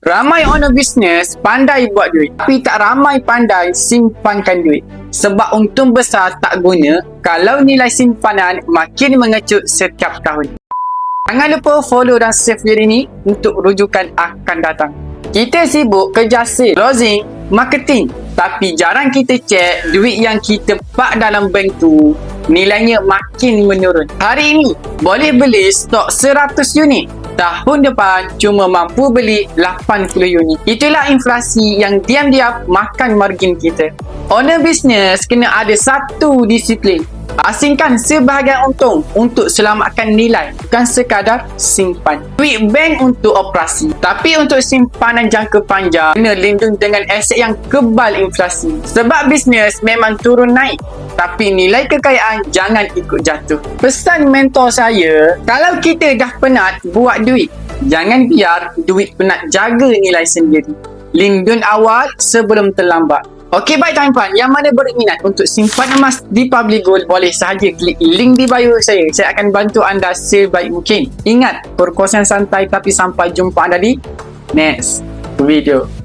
Ramai owner bisnes pandai buat duit, tapi tak ramai pandai simpankan duit. Sebab untung besar tak guna kalau nilai simpanan makin mengecut setiap tahun. Jangan lupa follow dan save video ini untuk rujukan akan datang. Kita sibuk kerja sale, closing, marketing, tapi jarang kita cek duit yang kita park dalam bank tu nilainya makin menurun. Hari ini boleh beli stok 100 unit, tahun depan cuma mampu beli 80 unit. Itulah inflasi yang diam-diam makan margin kita. Owner bisnes kena ada satu disiplin. Asingkan sebahagian untung untuk selamatkan nilai, bukan sekadar simpan. Duit bank untuk operasi, tapi untuk simpanan jangka panjang kena lindung dengan aset yang kebal inflasi. Sebab bisnes memang turun naik, tapi nilai kekayaan jangan ikut jatuh. Pesan mentor saya, kalau kita dah penat buat duit, jangan biar duit penat jaga nilai sendiri. Lindung awal sebelum terlambat. Okey, baik tuan-tuan, yang mana berminat untuk simpan emas di Public Gold boleh sahaja klik link di bio saya. Saya akan bantu anda sebaik mungkin. Ingat, perkongsian santai, tapi sampai jumpa anda di next video.